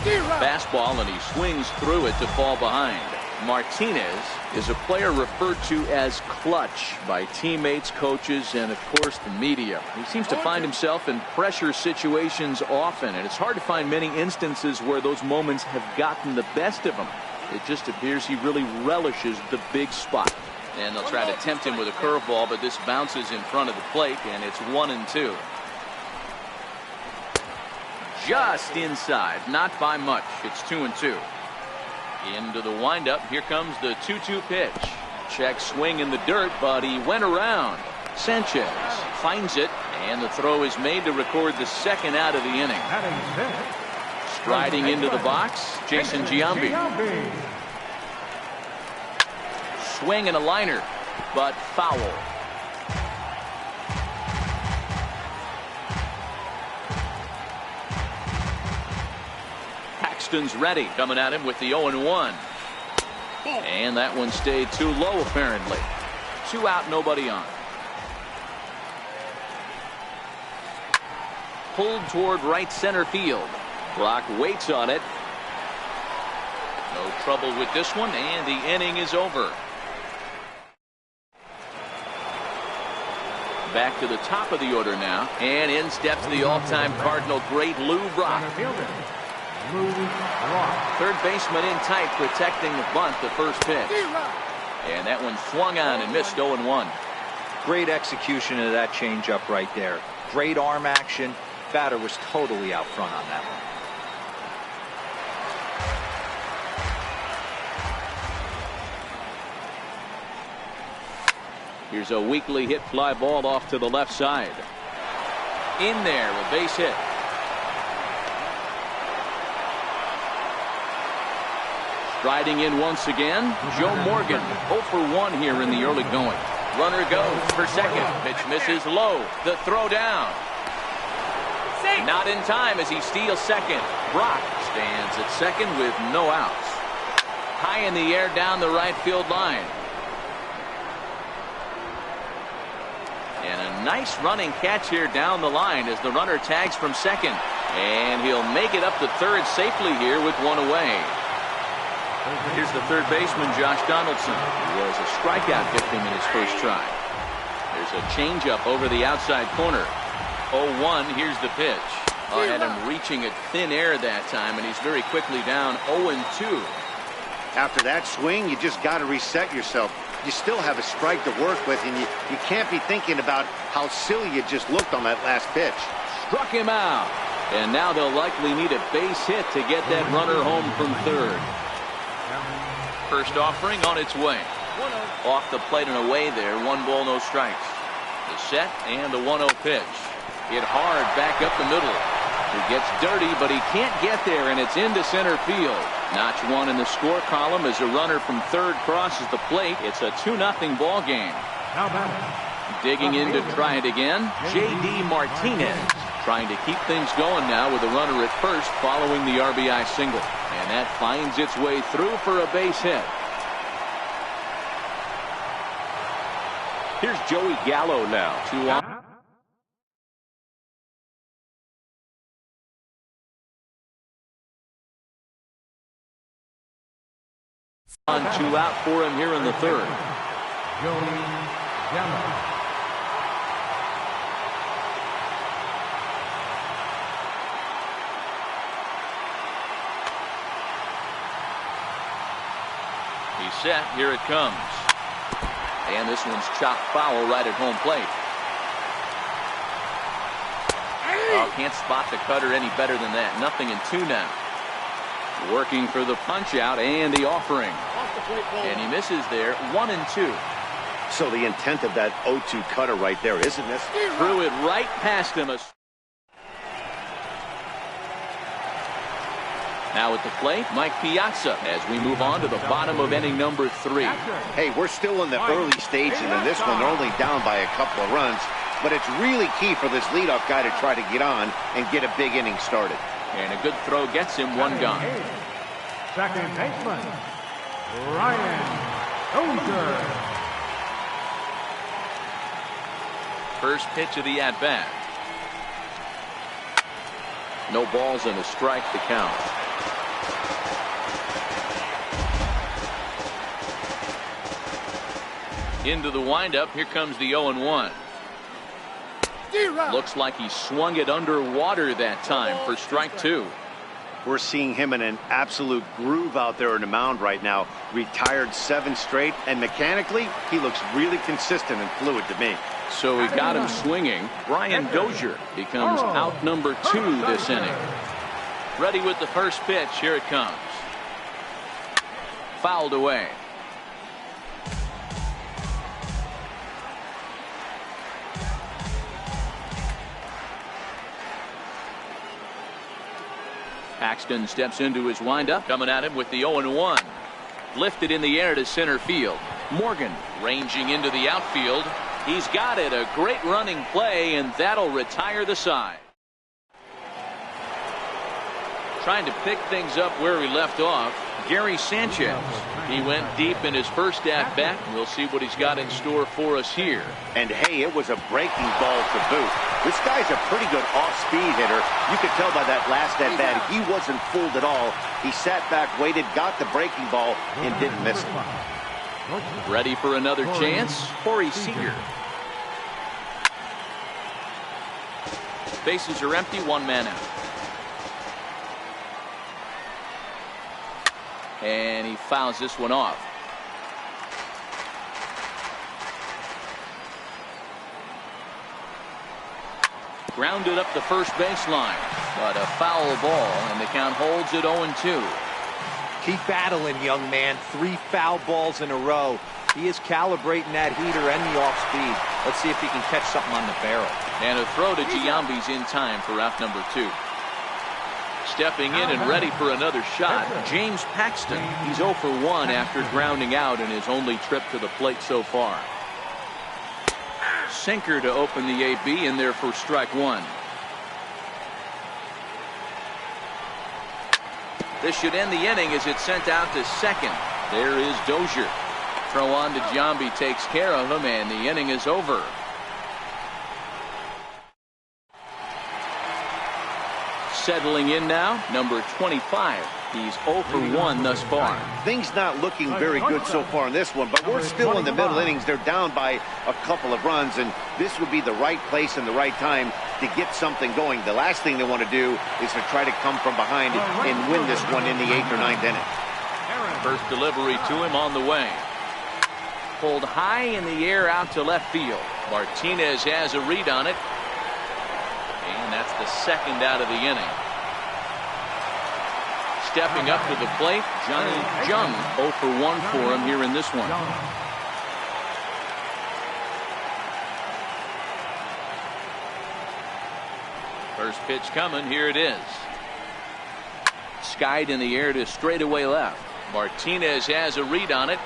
Fastball, and he swings through it to fall behind. Martinez is a player referred to as clutch by teammates, coaches, and of course the media. He seems to find himself in pressure situations often, and it's hard to find many instances where those moments have gotten the best of him. It just appears he really relishes the big spot. And they'll try to tempt him with a curveball, but this bounces in front of the plate, and it's 1-2. Just inside, not by much. It's 2-2. Into the windup. Here comes the 2-2 pitch. Check swing in the dirt, but he went around. Sanchez finds it, and the throw is made to record the second out of the inning. Striding into the box, Jason Giambi. Swing and a liner, but foul. Paxton's ready, coming at him with the 0-1. And that one stayed too low, apparently. 2 out, nobody on. Pulled toward right center field. Brock waits on it. No trouble with this one, and the inning is over. Back to the top of the order now, and in steps the all-time Cardinal great Lou Brock. Third baseman in tight, protecting the bunt, the first pitch. And that one swung on and missed. 0-1. Great execution of that changeup right there. Great arm action. Batter was totally out front on that one. Here's a weakly hit fly ball off to the left side. In there, a base hit. Striding in once again, Joe Morgan. 0 for 1 here in the early going. Runner goes for second. Pitch misses low. The throw down. Not in time as he steals second. Brock stands at second with no outs. High in the air down the right field line. And a nice running catch here down the line as the runner tags from second. And he'll make it up to third safely here with one away. Here's the third baseman, Josh Donaldson. He was a strikeout victim in his first try. There's a changeup over the outside corner. 0-1, here's the pitch. I had him reaching at thin air that time, and he's very quickly down 0-2. After that swing, you just got to reset yourself. You still have a strike to work with, and you can't be thinking about how silly you just looked on that last pitch. Struck him out. And now they'll likely need a base hit to get that runner home from third. First offering on its way. Off the plate and away there. 1 ball, no strikes. The set and the 1-0 pitch. Hit hard back up the middle. He gets dirty, but he can't get there, and it's into center field. Notch 1 in the score column as a runner from third crosses the plate. It's a 2-0 ball game. Digging in to try it again, J.D. Martinez. Trying to keep things going now with a runner at first following the RBI single. And that finds its way through for a base hit. Here's Joey Gallo now. 2 on. On 2 out for him here in the third. Joey Gallo. He's set. Here it comes. And this one's chopped foul right at home plate. Oh, can't spot the cutter any better than that. 0-2 now. Working for the punch out and the offering. And he misses there. 1-2. So the intent of that 0-2 cutter right there, isn't this? Threw it right past him. Now at the plate, Mike Piazza as we move on to the bottom of inning number 3. Hey, we're still in the early stages, and this one they're only down by a couple of runs. But it's really key for this leadoff guy to try to get on and get a big inning started. And a good throw gets him 1 gone. Second baseman, Ryan Ozer. First pitch of the at-bat. No balls and a strike to count. Into the windup. Here comes the 0-1. Looks like he swung it underwater that time for strike 2. We're seeing him in an absolute groove out there in the mound right now. Retired 7 straight, and mechanically, he looks really consistent and fluid to me. So we got him swinging. Brian Dozier becomes out number 2 this inning. Ready with the first pitch. Here it comes. Fouled away. Paxton steps into his windup. Coming at him with the 0-1. Lifted in the air to center field. Morgan ranging into the outfield. He's got it. A great running play, and that'll retire the side. Trying to pick things up where we left off, Gary Sanchez. He went deep in his first at-bat. We'll see what he's got in store for us here. And hey, it was a breaking ball to boot. This guy's a pretty good off-speed hitter. You could tell by that last at-bat he wasn't fooled at all. He sat back, waited, got the breaking ball, and didn't miss it. Ready for another chance? Corey Seager. Bases are empty, 1 man out. And he fouls this one off. Grounded up the first baseline, but a foul ball, and the count holds at 0-2. Keep battling, young man. 3 foul balls in a row. He is calibrating that heater and the off speed. Let's see if he can catch something on the barrel. And a throw to Giambi's in time for out number 2. Stepping in and ready for another shot, James Paxton. He's 0 for 1 after grounding out in his only trip to the plate so far. Sinker to open the AB in there for strike 1. This should end the inning as it's sent out to second. There is Dozier. Throw on to Giambi takes care of him, and the inning is over. Settling in now, number 25. He's 0 for 1 thus far. Things not looking very good so far in this one, but we're still in the middle innings. They're down by a couple of runs, and this would be the right place and the right time to get something going. The last thing they want to do is to try to come from behind and win this one in the 8th or 9th inning. First delivery to him on the way. Pulled high in the air out to left field. Martinez has a read on it. And that's the second out of the inning. Stepping up to the plate, Johnny Jung. 0 for 1 for him here in this one. First pitch coming. Here it is. Skied in the air to straightaway left. Martinez has a read on it.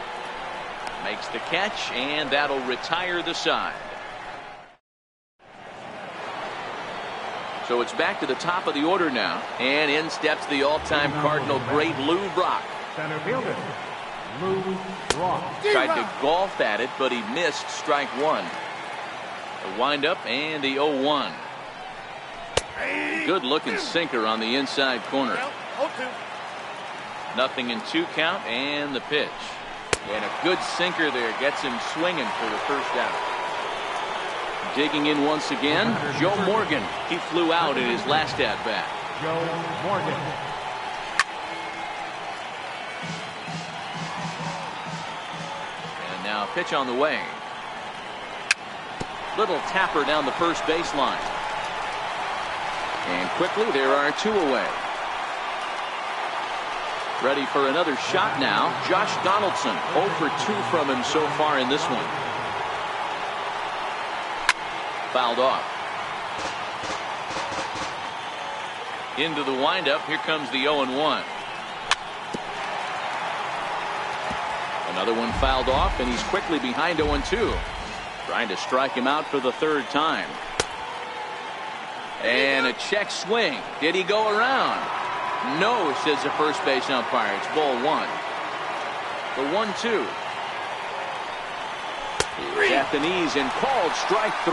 Makes the catch, and that'll retire the side. So it's back to the top of the order now, and in steps the all-time Cardinal great Lou Brock. Center fielder, Lou Brock. Tried to golf at it, but he missed strike 1. The windup and the 0-1. Good looking sinker on the inside corner. 0-2 count, and the pitch. And a good sinker there gets him swinging for the first out. Digging in once again, Joe Morgan. He flew out in his last at-bat. Joe Morgan. And now a pitch on the way. Little tapper down the first baseline. And quickly there are 2 away. Ready for another shot now. Josh Donaldson, 0 for 2 from him so far in this one. Fouled off. Into the windup. Here comes the 0-1. Another one fouled off, and he's quickly behind 0-2. Trying to strike him out for the 3rd time. And a check swing. Did he go around? No, says the first base umpire. It's ball 1. The 1-2. Japanese and called strike 3.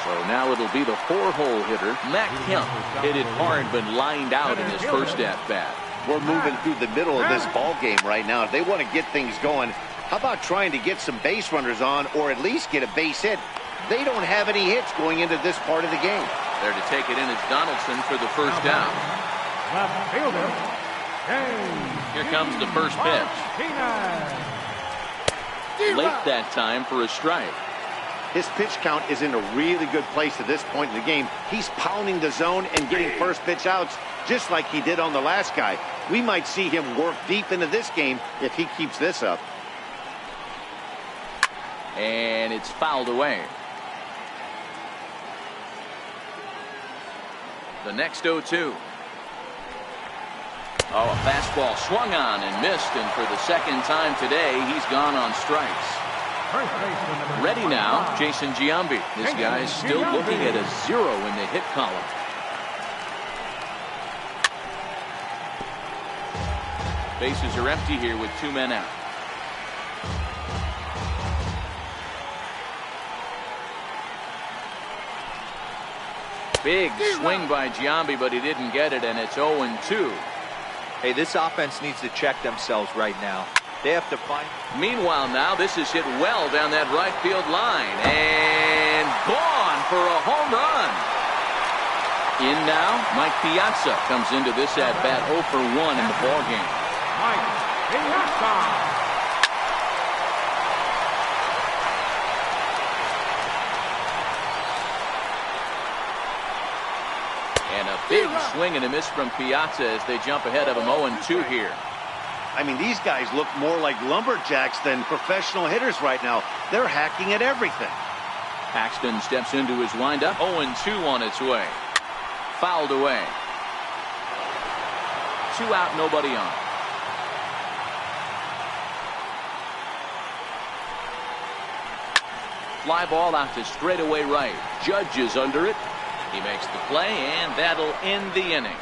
So now it'll be the 4-hole hitter, Matt Kemp. Hit it hard but lined out in his first at-bat. We're moving through the middle of this ball game right now. If they want to get things going, how about trying to get some base runners on or at least get a base hit? They don't have any hits going into this part of the game. There to take it in is Donaldson for the first down. Left fielder. Here comes the first pitch. Late that time for a strike. His pitch count is in a really good place at this point in the game. He's pounding the zone and getting first pitch outs just like he did on the last guy. We might see him work deep into this game if he keeps this up. And it's fouled away. The next 0-2. Oh, a fastball swung on and missed, and for the second time today, he's gone on strikes. Ready now, Jason Giambi. This guy is still looking at a 0 in the hit column. Bases are empty here with 2 men out. Big swing by Giambi, but he didn't get it, and it's 0-2. Hey, this offense needs to check themselves right now. They have to find. Meanwhile, now this is hit well down that right field line, and gone for a home run. In now, Mike Piazza comes into this at bat 0 for 1 in the ball game. Mike Piazza. And a big swing and a miss from Piazza as they jump ahead of him 0-2 here. I mean, these guys look more like lumberjacks than professional hitters right now. They're hacking at everything. Paxton steps into his windup. 0-2 on its way. Fouled away. 2 out, nobody on. Fly ball out to straightaway right. Judge is under it. He makes the play, and that'll end the inning.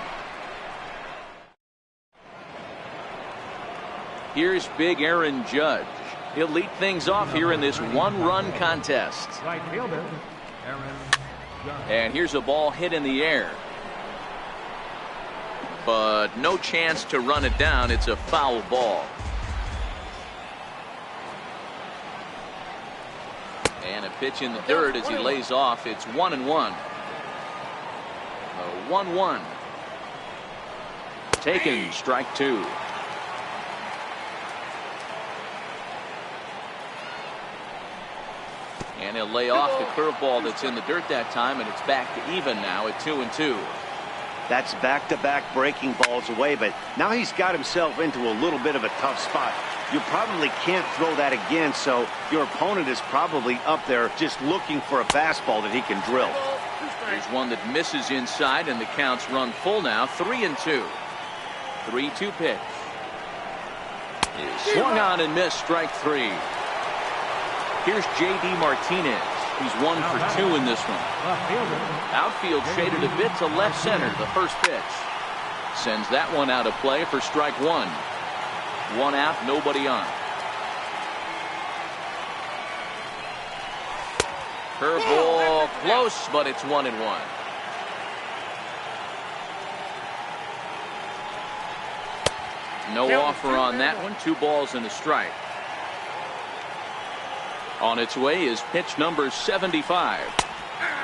Here's big Aaron Judge. He'll lead things off here in this 1-run contest. Right fielder. Aaron Judge. And here's a ball hit in the air. But no chance to run it down. It's a foul ball. And a pitch in the dirt as he lays off. It's 1-1. 1-1. Taken, strike 2. And he'll lay off the curveball that's in the dirt that time, and it's back to even now at 2-2. That's back-to-back breaking balls away, but now he's got himself into a little bit of a tough spot. You probably can't throw that again, so your opponent is probably up there just looking for a fastball that he can drill. There's one that misses inside, and the count's run full now. 3-2. 3-2 pitch. Is swung on and missed. Strike 3. Here's J.D. Martinez. He's 1 for 2 in this one. Outfield shaded a bit to left center. The first pitch sends that one out of play for strike 1. 1 out, nobody on. Curveball close, but it's 1-1. No offer on that one. 2 balls and a strike. On its way is pitch number 75.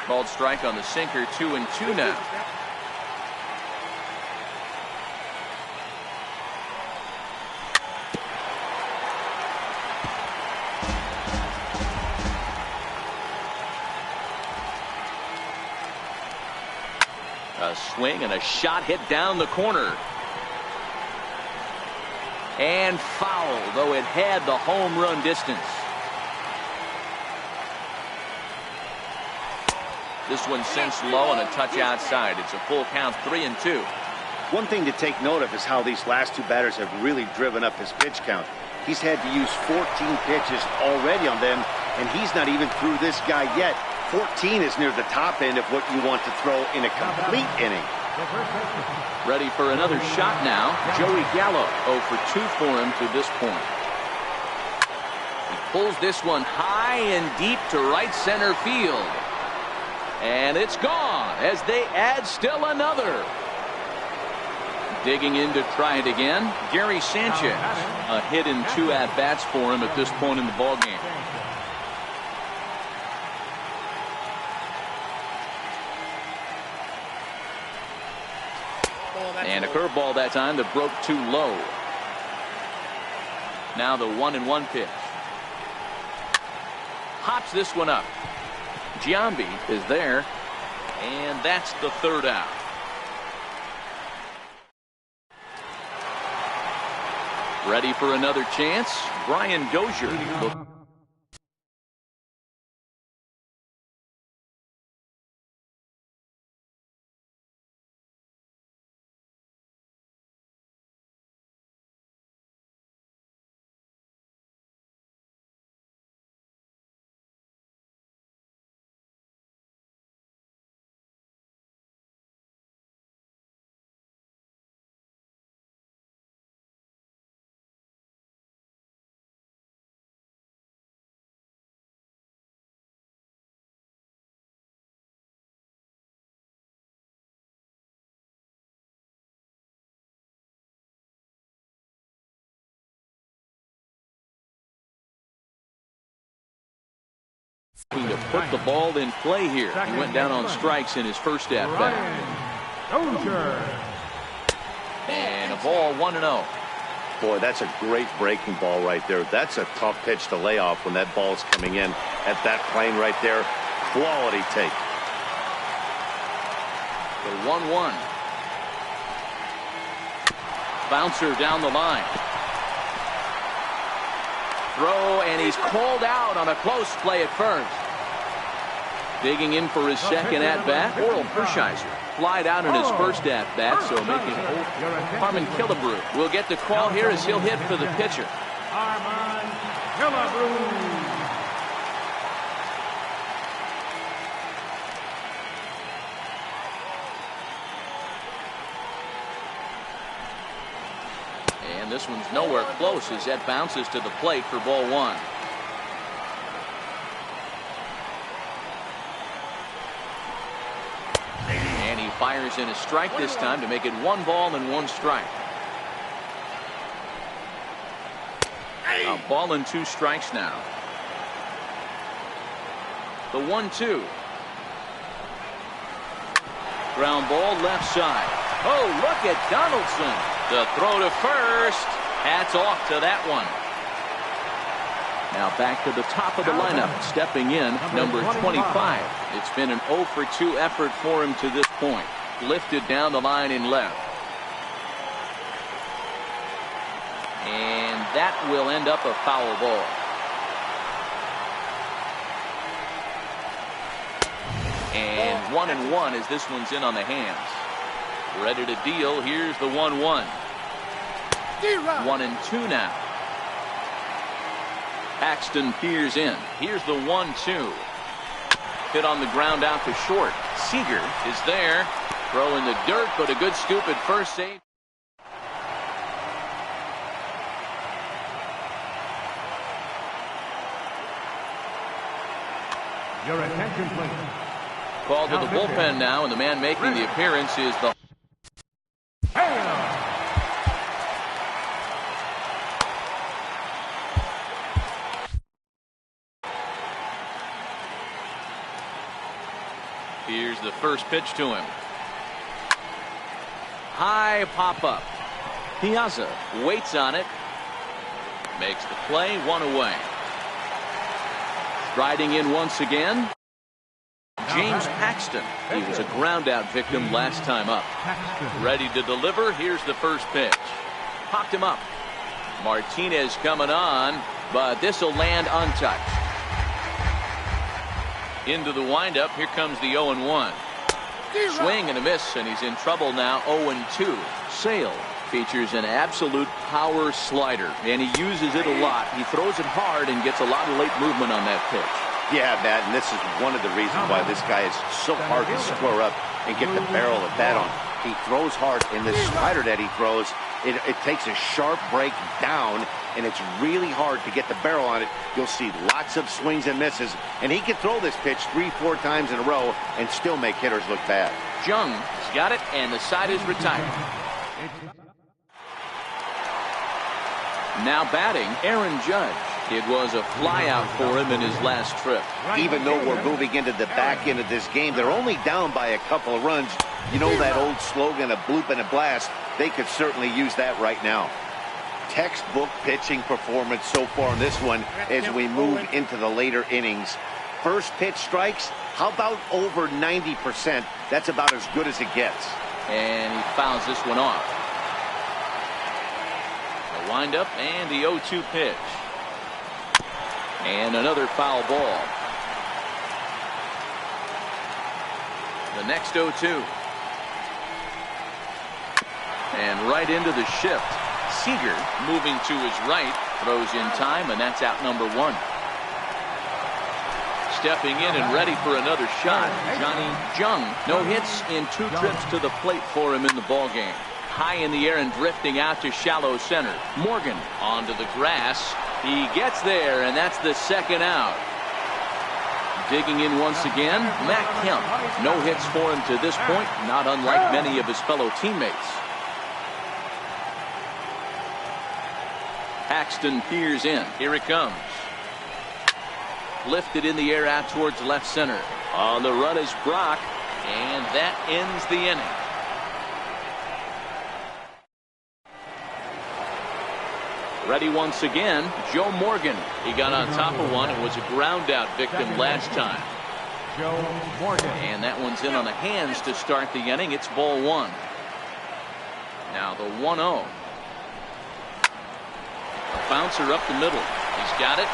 Called strike on the sinker. 2-2 now. A swing and a shot hit down the corner. And foul, though it had the home run distance. This one sinks low and a touch outside. It's a full count, 3-2. One thing to take note of is how these last 2 batters have really driven up his pitch count. He's had to use 14 pitches already on them, and he's not even through this guy yet. 14 is near the top end of what you want to throw in a complete inning. Ready for another shot now. Joey Gallo, 0 for 2 for him to this point. He pulls this one high and deep to right center field. And it's gone as they add still another. Digging in to try it again, Gary Sanchez. A hit in 2 at-bats for him at this point in the ballgame. And a curveball that time that broke too low. Now the 1-1 pitch. Hops this one up. Giambi is there, and that's the 3rd out. Ready for another chance, Brian Dozier. To put the ball in play here. He went down on strikes in his first at-bat. And a ball 1-0. Boy, that's a great breaking ball right there. That's a tough pitch to lay off when that ball's coming in at that plane right there. Quality take. The 1-1. Bouncer down the line. Throw, and he's called out on a close play at first. Digging in for his second at-bat, Oral Hershiser flied out in his first at-bat, so making Harmon Killebrew will get the call here as he'll hit for the pitcher. Harmon Killebrew. And this one's nowhere close as that bounces to the plate for ball 1. And he fires in a strike this time to make it 1 ball and 1 strike. A ball and 2 strikes now. The 1-2. Ground ball left side. Oh, look at Donaldson. The throw to first. Hats off to that one. Now back to the top of the lineup. Stepping in, number 25. It's been an 0 for 2 effort for him to this point. Lifted down the line in left. And that will end up a foul ball. And 1-1 as this one's in on the hands. Ready to deal. Here's the 1-1. 1-2 now. Paxton peers in. Here's the 1-2. Hit on the ground out to short. Seager is there. Throw in the dirt, but a good scoop at first save. Your attention, please. Called to the bullpen now, and the man making the appearance is the Here's the first pitch to him. High pop up. Piazza waits on it. Makes the play, 1 away. Striding in once again, James Paxton. He was a ground out victim last time up. Ready to deliver. Here's the first pitch. Popped him up. Martinez coming on, but this will land untouched. Into the windup. Here comes the 0-1. Swing and a miss, and he's in trouble now. 0-2. Sale features an absolute power slider, and he uses it a lot. He throws it hard and gets a lot of late movement on that pitch. Yeah, Matt, and this is one of the reasons why this guy is so hard to square up and get the barrel of bat on. He throws hard, and the slider that he throws It takes a sharp break down, and it's really hard to get the barrel on it. You'll see lots of swings and misses, and he can throw this pitch 3-4 times in a row and still make hitters look bad. Jung has got it, and the side is retired. Now batting, Aaron Judge. It was a flyout for him in his last trip. Even though we're moving into the back end of this game, they're only down by a couple of runs. You know that old slogan, a bloop and a blast? They could certainly use that right now. Textbook pitching performance so far in this one as we move into the later innings. First pitch strikes, how about over 90%? That's about as good as it gets. And he fouls this one off. The windup and the 0-2 pitch. And another foul ball. The next 0-2. And right into the shift. Seager moving to his right, throws in time, and that's out number 1. Stepping in and ready for another shot, Johnny Jung. No hits in 2 trips to the plate for him in the ballgame. High in the air and drifting out to shallow center. Morgan onto the grass. He gets there, and that's the second out. Digging in once again, Matt Kemp. No hits for him to this point, not unlike many of his fellow teammates. Paxton peers in. Here it comes. Lifted in the air out towards left center. On the run is Brock, and that ends the inning. Ready once again, Joe Morgan. He got on top of one. It was a ground out victim last time. Joe Morgan. And that one's in on the hands to start the inning. It's ball 1. Now the 1-0. Bouncer up the middle. He's got it.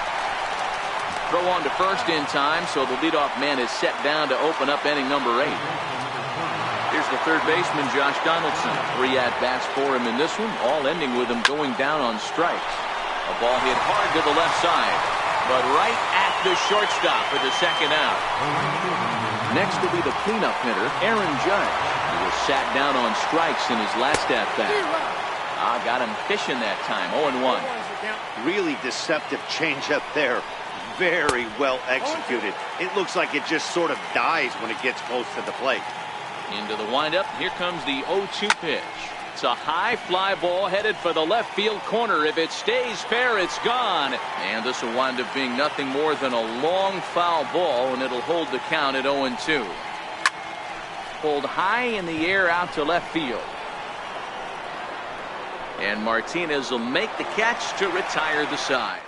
Throw on to first in time, so the leadoff man is set down to open up inning number 8. Here's the third baseman, Josh Donaldson. 3 at-bats for him in this one, all ending with him going down on strikes. A ball hit hard to the left side, but right at the shortstop for the second out. Next will be the cleanup hitter, Aaron Judge, who was sat down on strikes in his last at-bat. Got him fishing that time, 0-1. Really deceptive changeup there. Very well executed. It looks like it just sort of dies when it gets close to the plate. Into the windup. Here comes the 0-2 pitch. It's a high fly ball headed for the left field corner. If it stays fair, it's gone. And this will wind up being nothing more than a long foul ball, and it'll hold the count at 0-2. Pulled high in the air out to left field. And Martinez will make the catch to retire the side.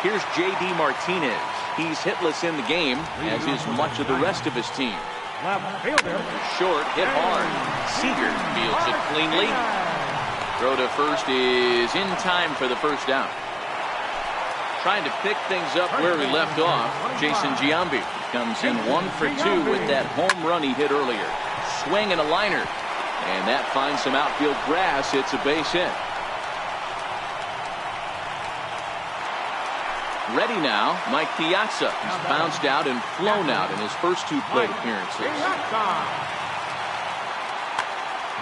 Here's J.D. Martinez. He's hitless in the game, as is much of the rest of his team. Left fielder. Short, hit hard. Seager fields it cleanly. Throw to first is in time for the first down. Trying to pick things up where he left off, Jason Giambi comes in 1 for 2 with that home run he hit earlier. Swing and a liner, and that finds some outfield grass. It's a base hit. Ready now, Mike Piazza. He's bounced out and flown out in his first 2 plate appearances.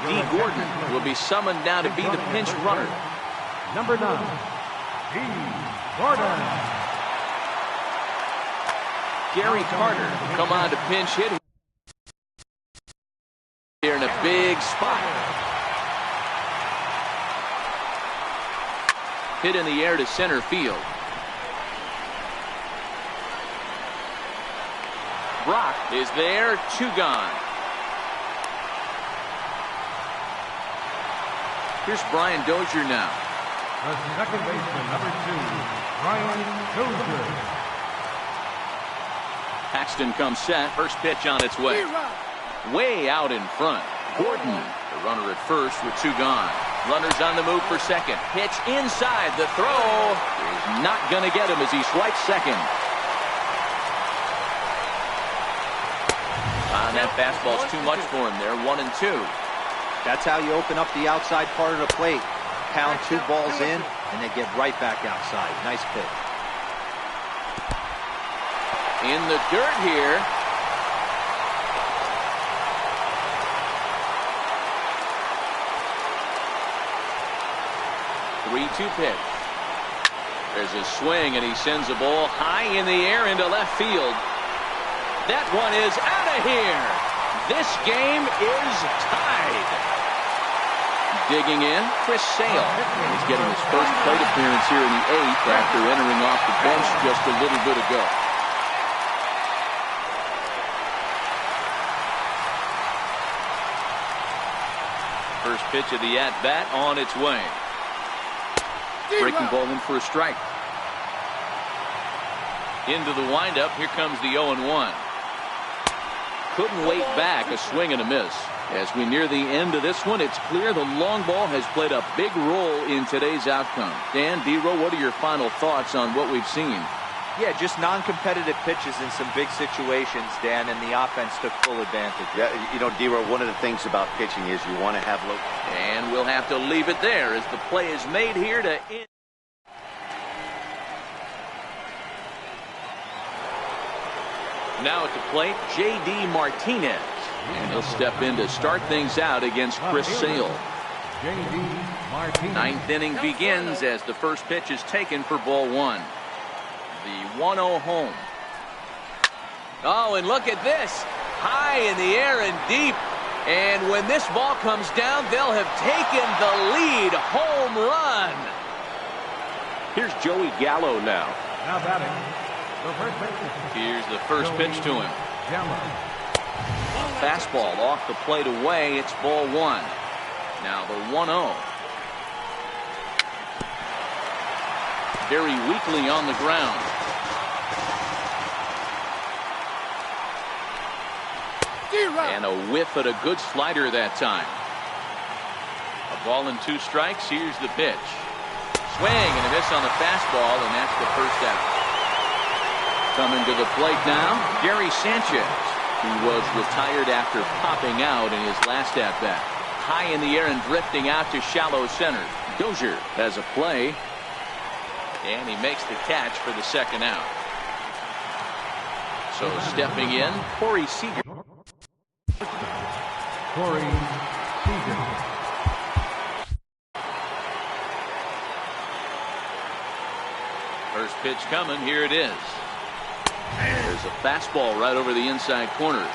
D. Gordon will be summoned now to be the pinch runner. Number 9, D. Gordon. Gary Carter will come on to pinch hit. Here in a big spot. Hit in the air to center field. Brock is there, 2 gone. Here's Brian Dozier now. The second baseman, number 2, Brian Dozier. Paxton comes set. First pitch on its way. Way out in front. Gordon, the runner at first with 2 gone. Runners on the move for second. Pitch inside. The throw is not going to get him as he swipes second. That fastball's too much for him there. 1-2. That's how you open up the outside part of the plate. Pound 2 balls in, and they get right back outside. Nice pitch. In the dirt here. 0-2 pitch. There's a swing, and he sends a ball high in the air into left field. That one is out of here. This game is tied. Digging in, Chris Sale. He's getting his first plate appearance here in the 8th after entering off the bench just a little bit ago. First pitch of the at-bat on its way. Breaking ball in for a strike. Into the windup. Here comes the 0-1. Couldn't wait back. A swing and a miss. As we near the end of this one, it's clear the long ball has played a big role in today's outcome. Dan, D-Row, what are your final thoughts on what we've seen? Yeah, just non-competitive pitches in some big situations, Dan, and the offense took full advantage. Yeah, you know, D-Row, one of the things about pitching is you want to have low. And we'll have to leave it there as the play is made here to end. Now at the plate, J.D. Martinez. And he'll step in to start things out against Chris Sale. J.D. Martinez. 9th inning begins as the first pitch is taken for ball 1. The 1-0 home. Oh, and look at this. High in the air and deep. And when this ball comes down, they'll have taken the lead. Home run. Here's Joey Gallo now. Now batting, the first baseman. Here's the first pitch to him. Gallo. Fastball off the plate away. It's ball 1. Now the 1-0. Very weakly on the ground. And a whiff at a good slider that time. A ball and 2 strikes. Here's the pitch. Swing and a miss on the fastball, and that's the first out. Coming to the plate now, Gary Sanchez, who was retired after popping out in his last at-bat. High in the air and drifting out to shallow center. Dozier has a play. And he makes the catch for the second out. So stepping in, Corey Seager. Corey Seager. First pitch coming. Here it is. There's a fastball right over the inside corner.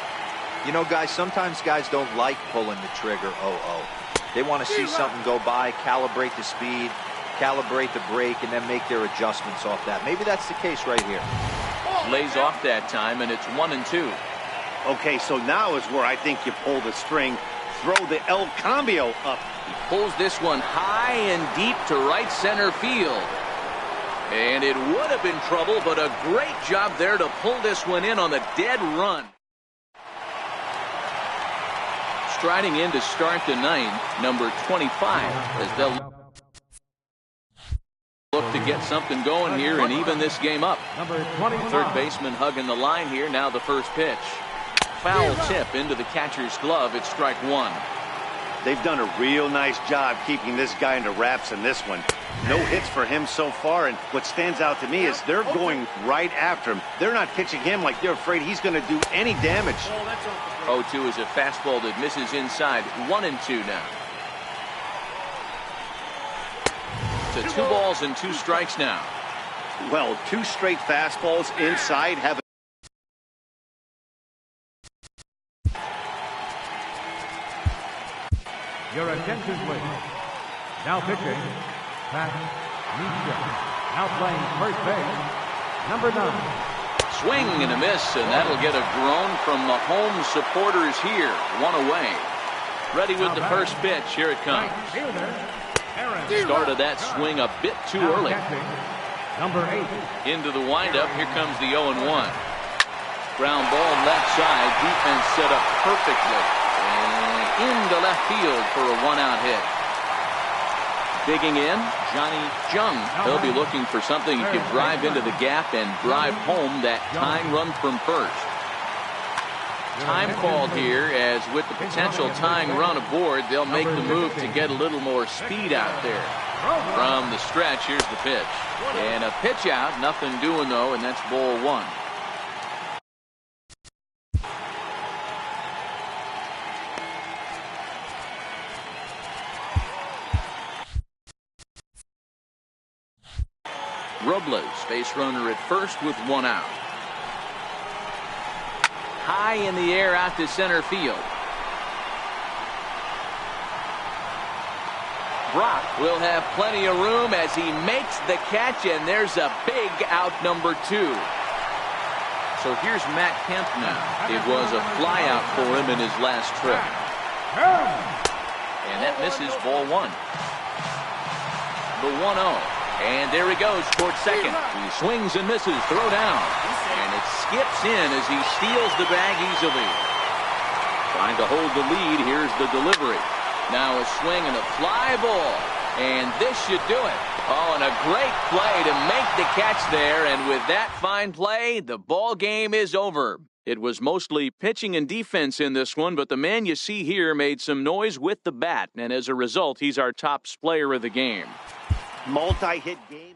You know, guys, sometimes guys don't like pulling the trigger 0-0. They want to see something go by, calibrate the speed, calibrate the break, and then make their adjustments off that. Maybe that's the case right here. Lays off that time, and it's 1-2. Okay, so now is where I think you pull the string. Throw the El Cambio up. He pulls this one high and deep to right center field. And it would have been trouble, but a great job there to pull this one in on the dead run. Striding in to start the 9th, number 25, as they'll look to get something going here and even this game up. Number 25. Third baseman hugging the line here. Now the first pitch. Foul tip into the catcher's glove. It's strike 1. They've done a real nice job keeping this guy into wraps in this one. No hits for him so far, and what stands out to me is they're going right after him. They're not pitching him like they're afraid he's going to do any damage. 0-2 is a fastball that misses inside. 1-2 now. So 2 balls and 2 strikes now. Well, 2 straight fastballs inside have. Your attention, please. Now pitching, Pat Misha. Now playing first base, number 9. Swing and a miss, and that'll get a groan from the home supporters here. 1 away. Ready with the first pitch. Here it comes. Started that swing a bit too early. Number 8. Into the windup. Here comes the 0-1. Ground ball left side. Defense set up perfectly. And into left field for a 1-out hit. Digging in, Johnny Jung. He'll be looking for something he can drive into the gap and drive home that tying run from first. Time called here, as with the potential tying run aboard, they'll make the move to get a little more speed out there. From the stretch, here's the pitch. And a pitch out, nothing doing though, and that's ball 1. Robles, base runner at first with 1 out. High in the air out to center field. Brock will have plenty of room as he makes the catch, and there's a big out number 2. So here's Matt Kemp now. It was a flyout for him in his last trip. And that misses, ball 1. The 1-0. And there he goes towards second. He swings and misses, throw down. And it skips in as he steals the bag easily. Trying to hold the lead, here's the delivery. Now a swing and a fly ball. And this should do it. Oh, and a great play to make the catch there. And with that fine play, the ball game is over. It was mostly pitching and defense in this one, but the man you see here made some noise with the bat. And as a result, he's our top player of the game. Multi-hit game.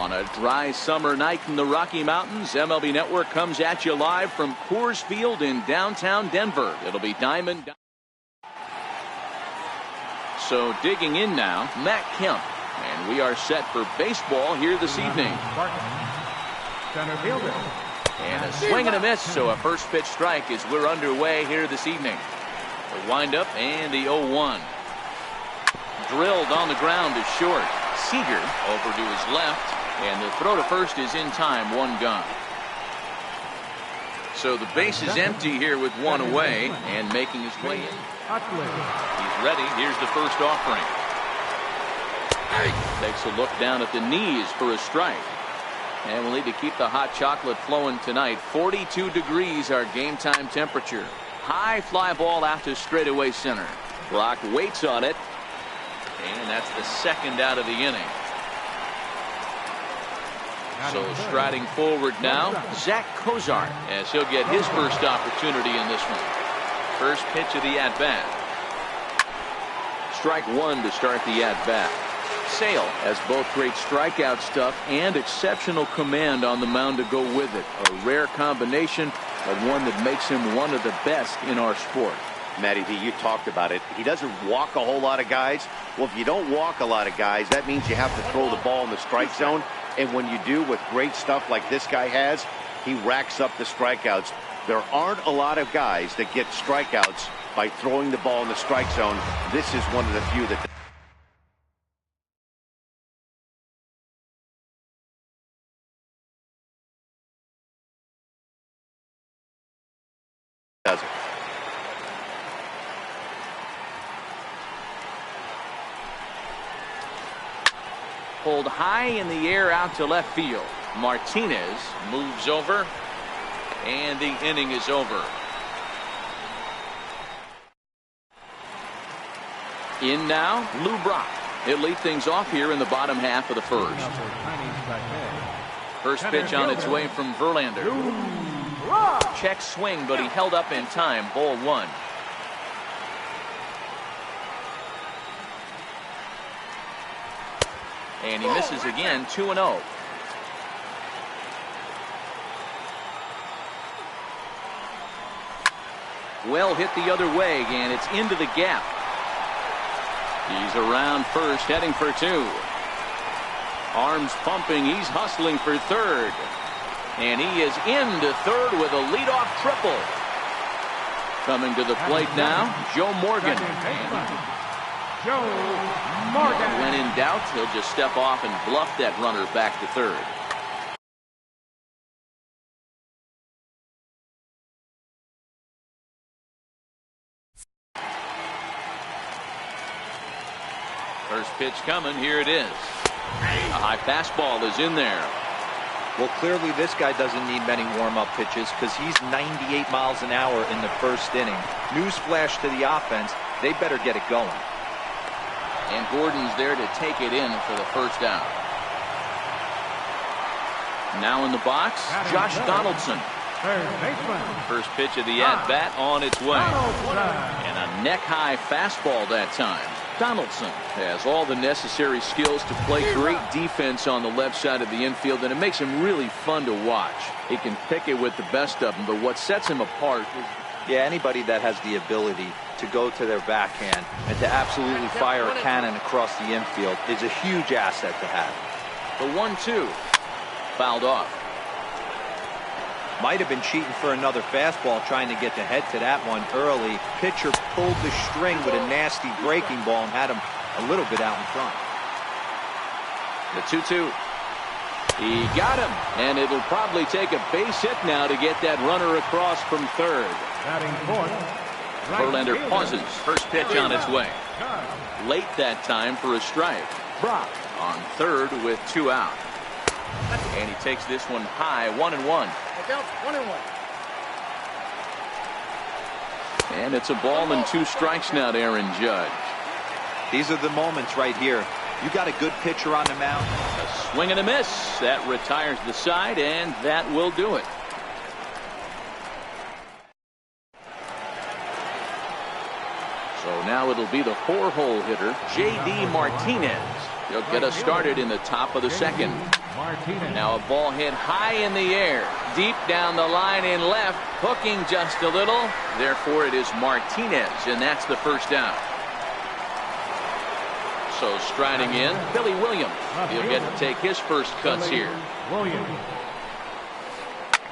On a dry summer night in the Rocky Mountains, MLB Network comes at you live from Coors Field in downtown Denver. It'll be Diamond. So digging in now, Matt Kemp. And we are set for baseball here this evening. Center fielder. And a swing and a miss, so a first pitch strike as we're underway here this evening. The windup and the 0-1. Drilled on the ground to short. Seager over to his left, and the throw to first is in time, one gone. So the base is empty here with one away, and making his way in. He's ready. Here's the first offering. Takes a look down at the knees for a strike. And we'll need to keep the hot chocolate flowing tonight. 42 degrees our game time temperature. High fly ball out to straightaway center. Brock waits on it. And that's the second out of the inning. So striding forward now, Zach Cozart, as he'll get his first opportunity in this one. First pitch of the at-bat. Strike one to start the at-bat. Sale has both great strikeout stuff and exceptional command on the mound to go with it. A rare combination, but one that makes him one of the best in our sport. Matty V, you talked about it. He doesn't walk a whole lot of guys. Well, if you don't walk a lot of guys, that means you have to throw the ball in the strike zone. And when you do with great stuff like this guy has, he racks up the strikeouts. There aren't a lot of guys that get strikeouts by throwing the ball in the strike zone. This is one of the few that does it. Pulled high in the air out to left field. Martinez moves over, and the inning is over. In now, Lou Brock. He'll lead things off here in the bottom half of the first. First pitch on its way from Verlander. Check swing, but he held up in time. Ball one. And he misses again. 2-0. Well hit the other way, and it's into the gap. He's around first, heading for two. Arms pumping. He's hustling for third. And he is into third with a leadoff triple. Coming to the plate now, Joe Morgan. Joe Morgan. When in doubt, he'll just step off and bluff that runner back to third. First pitch coming. Here it is. A high fastball is in there. Well, clearly this guy doesn't need many warm-up pitches because he's 98 miles an hour in the first inning. Newsflash to the offense, they better get it going. And Gordon's there to take it in for the first out. Now in the box, Josh Donaldson. First pitch of the at-bat on its way. And a neck-high fastball that time. Donaldson has all the necessary skills to play great defense on the left side of the infield, and it makes him really fun to watch. He can pick it with the best of them, but what sets him apart is... Yeah, anybody that has the ability to go to their backhand and to absolutely fire a cannon across the infield is a huge asset to have. The 1-2 fouled off. Might have been cheating for another fastball, trying to get the head to that one early. Pitcher pulled the string with a nasty breaking ball and had him a little bit out in front. The 2-2. He got him, and it'll probably take a base hit now to get that runner across from third. Verlander pauses. First pitch on its way. Late that time for a strike. Brock on third with two out. And he takes this one high, 1-1. And it's a ball and two strikes now to Aaron Judge. These are the moments right here. You got a good pitcher on the mound. A swing and a miss. That retires the side, and that will do it. So now it'll be the four-hole hitter, J.D. Martinez. He'll get us started in the top of the second. Martinez. Now a ball hit high in the air, deep down the line in left, hooking just a little. Therefore, it is Martinez, and that's the first down. So striding in, Billy Williams. He'll get to take his first cuts here. Williams.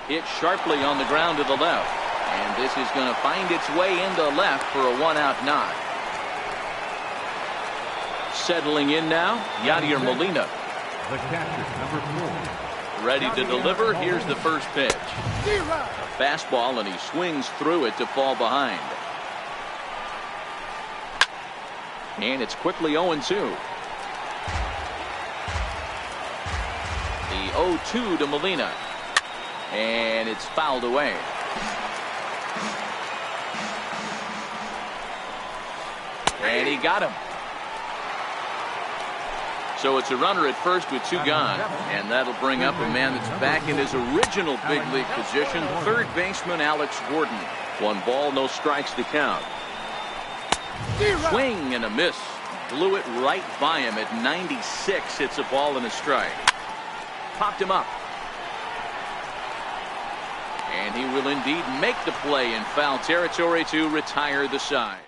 Hit sharply on the ground to the left. And this is going to find its way into left for a one-out knock. Settling in now, Yadier Molina. The catcher, number 4. Ready to deliver. Here's the first pitch. A fastball, and he swings through it to fall behind. And it's quickly 0-2. The 0-2 to Molina. And it's fouled away. And he got him. So it's a runner at first with 2 gone. And that'll bring up a man that's back in his original big league position, third baseman Alex Gordon. 1 ball, no strikes to count. Swing and a miss. Blew it right by him at 96. It's a ball and a strike. Popped him up. And he will indeed make the play in foul territory to retire the side.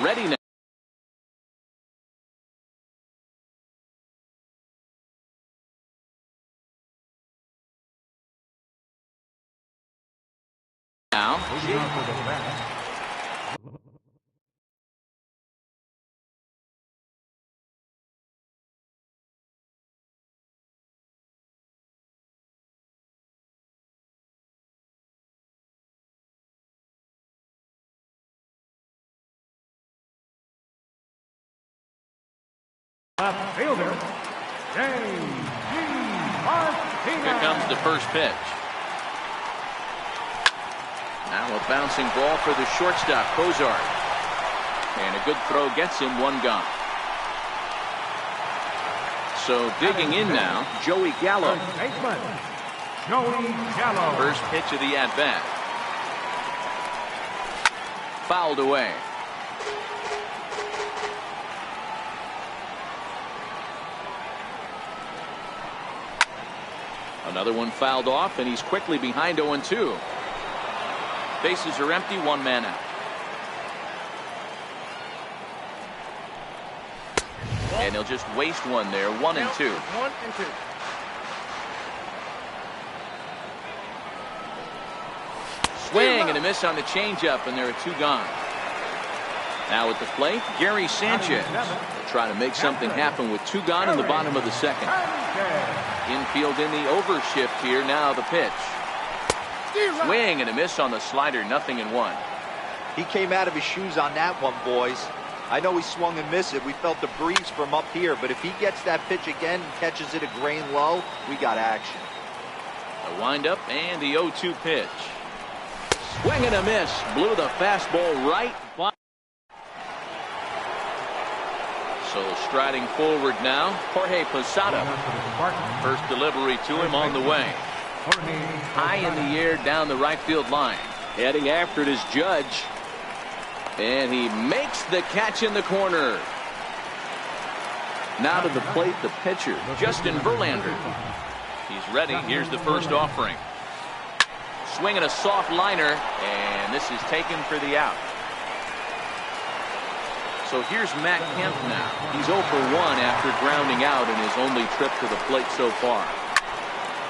Ready now. Left fielder, James Martinez. Here comes the first pitch. Now a bouncing ball for the shortstop, Cozart. And a good throw gets him 1 gone. So digging in now, Joey Gallo. Joey Gallo. First pitch of the at-bat. Fouled away. Another one fouled off, and he's quickly behind 0-2. Bases are empty, 1 man out. And he'll just waste one there, 1-2. 1-2. Swing and a miss on the changeup, and there are 2 gone. Now at the plate, Gary Sanchez. They'll try to make something happen with 2 gone in the bottom of the second. Infield in the overshift here. Now the pitch. Swing and a miss on the slider. 0-1. He came out of his shoes on that one, boys. I know he swung and missed it. We felt the breeze from up here, but if he gets that pitch again and catches it a grain low, we got action. A windup and the 0-2 pitch. Swing and a miss. Blew the fastball right by. So striding forward now, Jorge Posada. First delivery to him on the way. High in the air down the right field line. Heading after it is Judge. And he makes the catch in the corner. Now to the plate, the pitcher, Justin Verlander. He's ready. Here's the first offering. Swinging a soft liner, and this is taken for the out. So here's Matt Kemp now. He's 0 for 1 after grounding out in his only trip to the plate so far.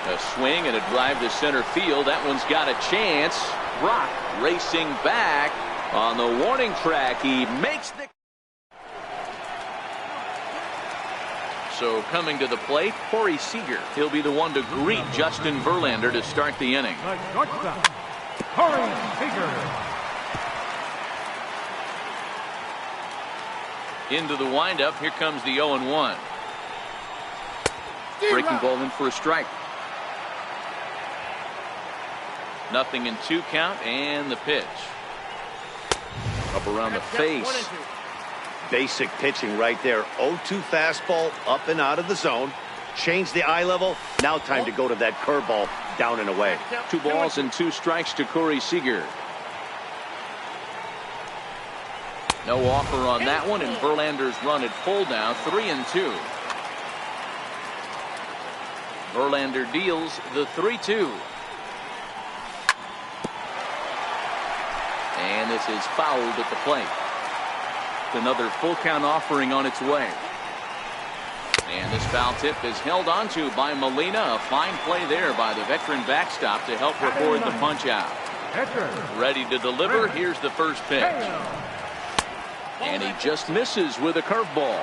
A swing and a drive to center field. That one's got a chance. Brock racing back on the warning track. He makes the. So coming to the plate, Corey Seager. He'll be the one to greet Justin Verlander to start the inning. The shortstop, Corey Seager. Into the windup. Here comes the 0-1. Breaking ball in for a strike. 0-2 count, and the pitch. Up around the face. Basic pitching right there. 0-2 fastball up and out of the zone. Change the eye level. Now time to go to that curveball down and away. 2 balls and 2 strikes to Corey Seager. No offer on that one, and Verlander's run at full now, 3-2. Verlander deals the 3-2. And this is fouled at the plate. Another full count offering on its way. And this foul tip is held onto by Molina. A fine play there by the veteran backstop to help record the punch out. Ready to deliver. Here's the first pitch. And he just misses with a curveball.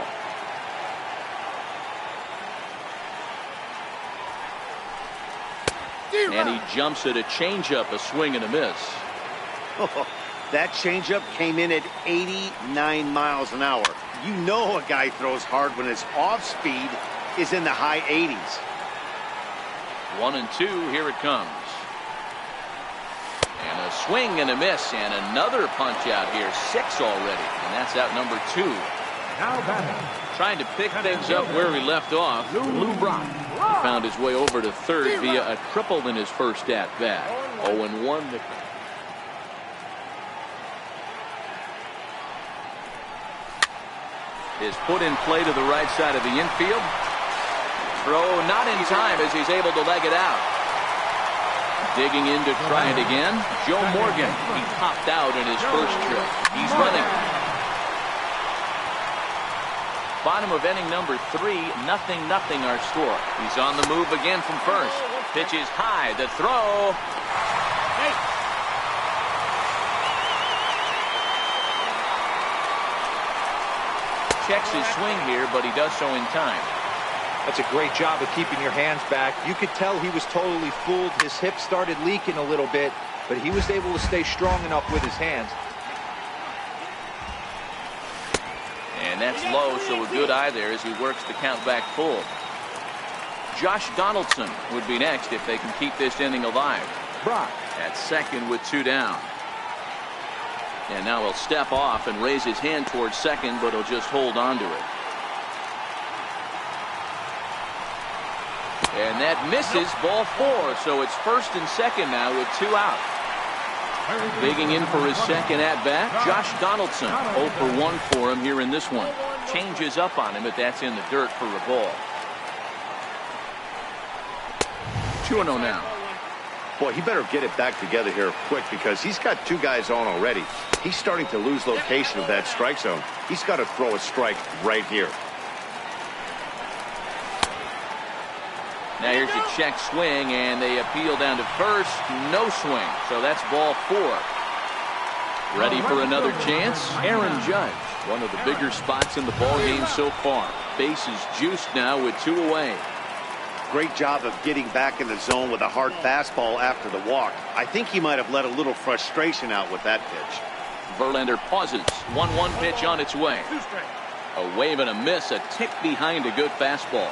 And he jumps at a changeup, a swing and a miss. That changeup came in at 89 miles an hour. You know a guy throws hard when his off speed is in the high 80s. 1-2, here it comes. And a swing and a miss, and another punch out here. 6 already, and that's out number 2. Now batting. Trying to pick things up where he left off. Lou Brock found his way over to third via a triple in his first at bat. 0-1. Is put in play to the right side of the infield. Throw not in time as he's able to leg it out. Digging in to try it again. Joe Morgan. He popped out in his first trip. He's running. Bottom of inning number 3. 0-0 our score. He's on the move again from first. Pitch is high. The throw. Checks his swing here, but he does so in time. That's a great job of keeping your hands back. You could tell he was totally fooled. His hip started leaking a little bit, but he was able to stay strong enough with his hands. And that's low, so a good eye there as he works the count back full. Josh Donaldson would be next if they can keep this inning alive. Brock at second with 2 down. And now he'll step off and raise his hand towards second, but he'll just hold on to it. And that misses, ball 4. So it's first and second now with 2 out. Digging in for his second at bat, Josh Donaldson. 0 for 1 for him here in this one. Changes up on him, but that's in the dirt for a ball. 2-0 now. Boy, he better get it back together here quick because he's got 2 guys on already. He's starting to lose location of that strike zone. He's got to throw a strike right here. Now here's a check swing, and they appeal down to first. No swing, so that's ball 4. Ready for another chance? Aaron Judge, one of the bigger spots in the ball game so far. Base is juiced now with 2 away. Great job of getting back in the zone with a hard fastball after the walk. I think he might have let a little frustration out with that pitch. Verlander pauses. 1-1 pitch on its way. A wave and a miss, a tick behind a good fastball.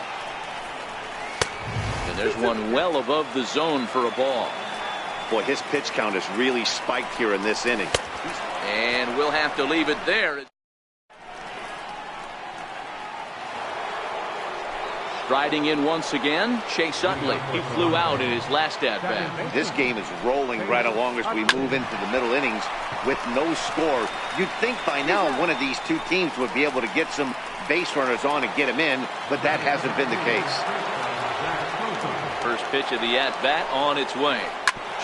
And there's one well above the zone for a ball. Boy, his pitch count has really spiked here in this inning. And we'll have to leave it there. Striding in once again, Chase Utley. He flew out in his last at-bat. This game is rolling right along as we move into the middle innings with no score. You'd think by now one of these 2 teams would be able to get some base runners on and get them in, but that hasn't been the case. First pitch of the at-bat on its way.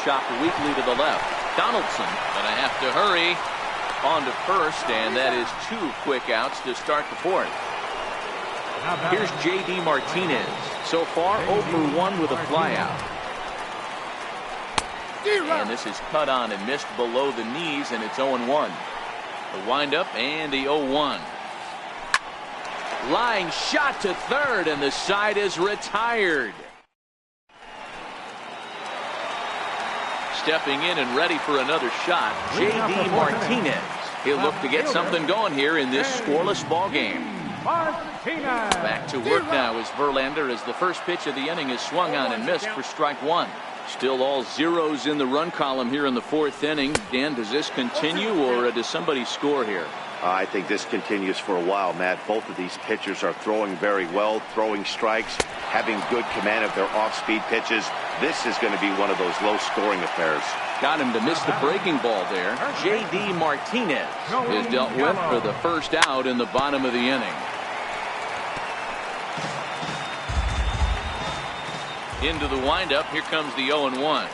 Chopped weakly to the left. Donaldson gonna have to hurry on to first, and that is 2 quick outs to start the 4th. Here's J.D. Martinez. So far, 0 for 1 with a flyout. And this is cut on and missed below the knees, and it's 0-1. The windup and the 0-1. Line shot to third, and the side is retired. Stepping in and ready for another shot, J.D. Martinez. He'll look to get something going here in this scoreless ball game. Back to work now is Verlander as the first pitch of the inning is swung on and missed for strike 1. Still all zeros in the run column here in the 4th inning. Dan, does this continue or does somebody score here? I think this continues for a while, Matt. Both of these pitchers are throwing very well, throwing strikes, having good command of their off-speed pitches. This is going to be one of those low-scoring affairs. Got him to miss the breaking ball there. J.D. Martinez is dealt with for the first out in the bottom of the inning. Into the windup. Here comes the 0-1.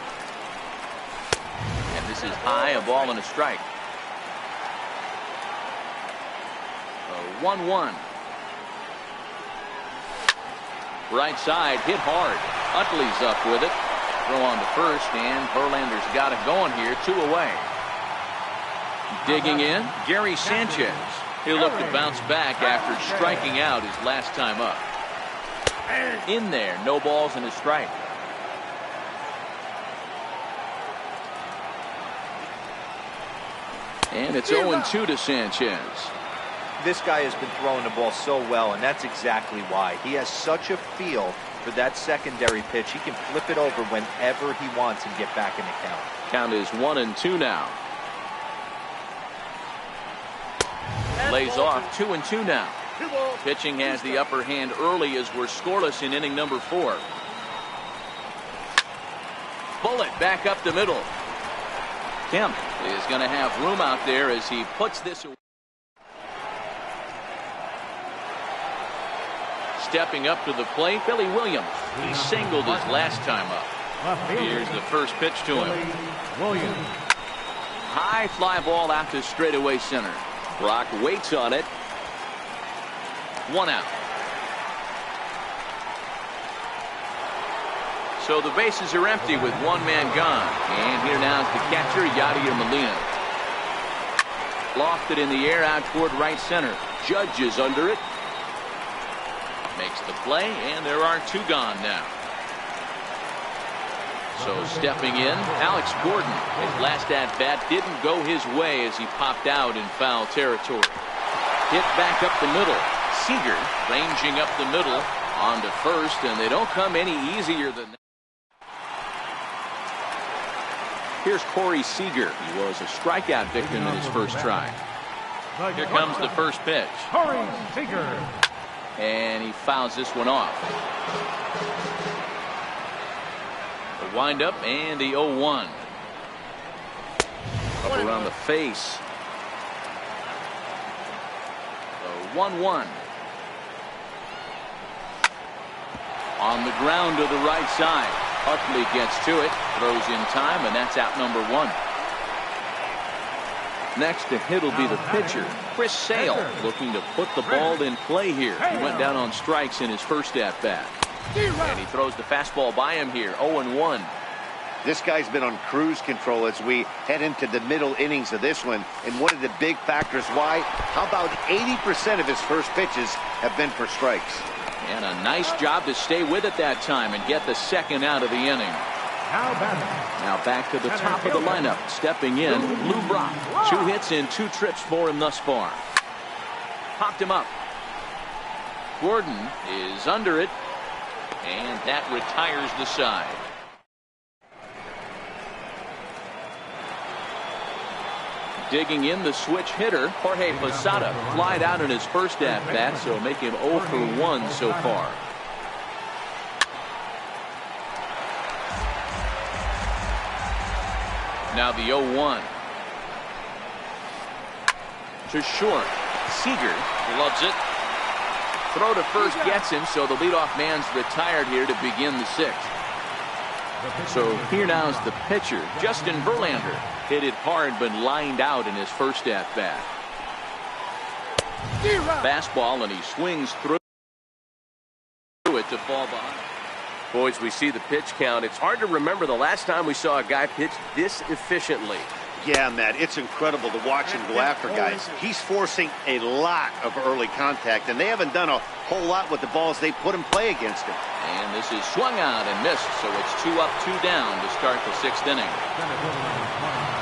And this is high, a ball and a strike. 1-1. Right side, hit hard. Utley's up with it. Throw on to first, and Verlander's got it going here. 2 away. Digging in, Gary Sanchez. He'll look to bounce back after striking out his last time up. In there, no balls and a strike. And it's 0-2 to Sanchez. This guy has been throwing the ball so well, and that's exactly why. He has such a feel for that secondary pitch. He can flip it over whenever he wants and get back in the count. Count is 1-2 now. Lays off. 2-2 now. Pitching has the upper hand early as we're scoreless in inning number 4. Bullet back up the middle. Kemp is going to have room out there as he puts this away. Stepping up to the plate, Billy Williams. He singled his last time up. Here's the first pitch to him. High fly ball out to straightaway center. Brock waits on it. 1 out. So the bases are empty with 1 man gone. And here now is the catcher, Yadier Molina. Lofted in the air out toward right center. Judge is under it. Makes the play, and there are 2 gone now. So stepping in, Alex Gordon. His last at-bat didn't go his way as he popped out in foul territory. Hit back up the middle. Seager ranging up the middle on to first, and they don't come any easier than that. Here's Corey Seager. He was a strikeout victim in his first try. Here comes the first pitch. Corey Seager. And he fouls this one off. The windup and the 0-1. Up around the face. The 1-1. On the ground to the right side. Utley gets to it, throws in time, and that's out number 1. Next to hit will be the pitcher, Chris Sale, looking to put the ball in play here. He went down on strikes in his first at-bat. And he throws the fastball by him here, 0-1. This guy's been on cruise control as we head into the middle innings of this one. And one of the big factors why, how about 80% of his first pitches have been for strikes. And a nice job to stay with it that time and get the second out of the inning. Now back to the top of the lineup. Stepping in, Lou Brock. 2 hits and 2 trips for him thus far. Popped him up. Gordon is under it. And that retires the side. Digging in, the switch hitter, Jorge Posada, flied out in his first at-bat, so make him 0 for 1 so far. Now the 0-1. To short. Seager loves it. Throw to first gets him, so the leadoff man's retired here to begin the 6th. So here now is the pitcher, Justin Verlander. Hit it hard but lined out in his first at-bat. Fastball, and he swings through it to fall behind. Boys, we see the pitch count. It's hard to remember the last time we saw a guy pitch this efficiently. Yeah, Matt, it's incredible to watch him go after guys. He's forcing a lot of early contact, and they haven't done a whole lot with the balls they put in play against him. And this is swung out and missed, so it's 2 up, 2 down to start the 6th inning.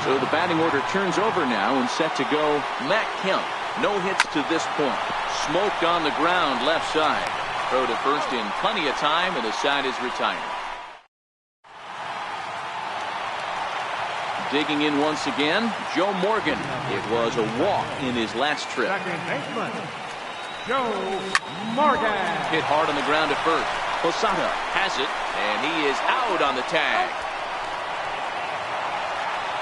So the batting order turns over now, and set to go Matt Kemp. No hits to this point. Smoked on the ground left side. Throw to first in plenty of time, and the side is retired. Digging in once again, Joe Morgan. It was a walk in his last trip. Second baseman, Joe Morgan. Hit hard on the ground at first. Posada has it, and he is out on the tag.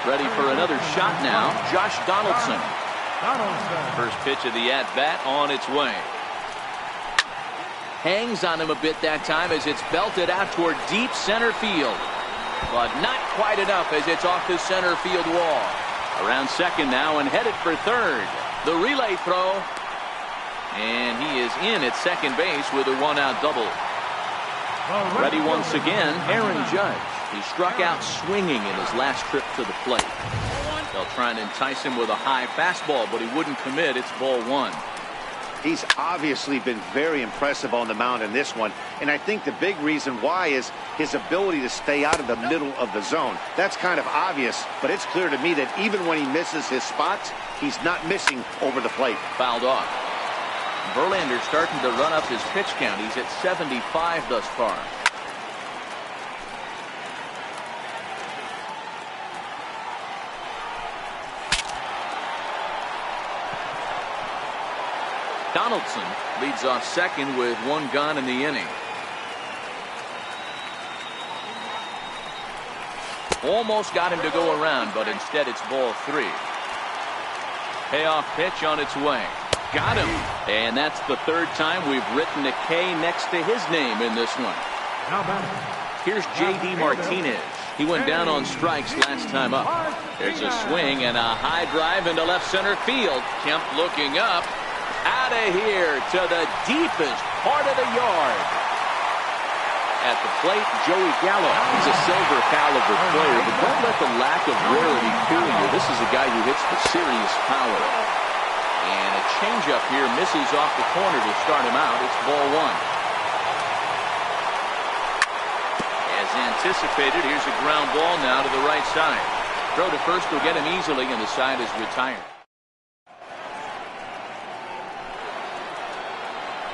Ready for another shot now, Josh Donaldson. First pitch of the at-bat on its way. Hangs on him a bit that time as it's belted out toward deep center field. But not quite enough as it's off the center field wall. Around second now and headed for third. The relay throw. And he is in at second base with a one-out double. Ready once again, Aaron Judge. He struck out swinging in his last trip to the plate. They'll try and entice him with a high fastball, but he wouldn't commit. It's ball one. He's obviously been very impressive on the mound in this one, and I think the big reason why is his ability to stay out of the middle of the zone. That's kind of obvious, but it's clear to me that even when he misses his spots, he's not missing over the plate. Fouled off. Verlander starting to run up his pitch count. He's at 75 thus far. Donaldson leads off second with one gone in the inning. Almost got him to go around, but instead it's ball three. Payoff pitch on its way. Got him. And that's the third time we've written a K next to his name in this one. Here's J.D. Martinez. He went down on strikes last time up. There's a swing and a high drive into left center field. Kemp looking up. Out of here to the deepest part of the yard. At the plate, Joey Gallo. He's a silver caliber player, but don't let the lack of rarity fool you. This is a guy who hits with serious power. And a changeup here misses off the corner to start him out. It's ball one. As anticipated, here's a ground ball now to the right side. Throw to first will get him easily, and the side is retired.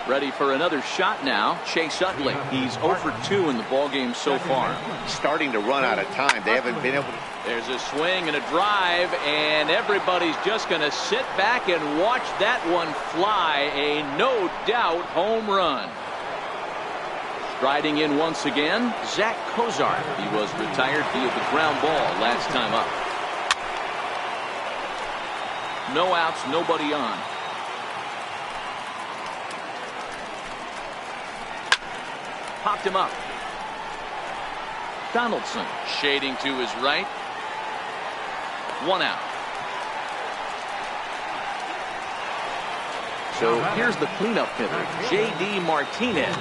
Ready for another shot now, Chase Utley. He's 0 for 2 in the ballgame so far. Starting to run out of time. They haven't been able to. There's a swing and a drive, and everybody's just going to sit back and watch that one fly. A no-doubt home run. Striding in once again, Zach Kozar. He was retired via the ground ball last time up. No outs, nobody on. Popped him up. Donaldson shading to his right. One out. So here's the cleanup hitter, J.D. Martinez.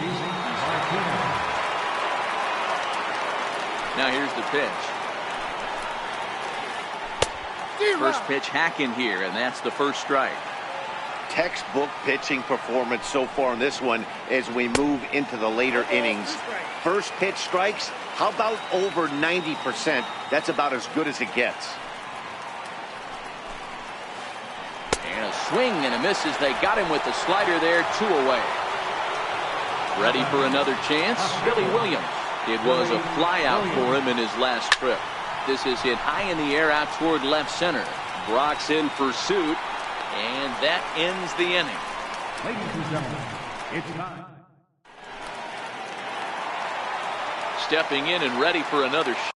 Now here's the pitch. First pitch hack in here, and that's the first strike. Textbook pitching performance so far in this one as we move into the later innings. First pitch strikes, how about over 90%? That's about as good as it gets. And a swing and a miss as they got him with the slider there, 2 away. Ready for another chance, Billy Williams. It was a fly out for him in his last trip. This is hit high in the air out toward left center. Brock's in pursuit. And that ends the inning. Ladies and gentlemen, it's time. Stepping in and ready for another shot.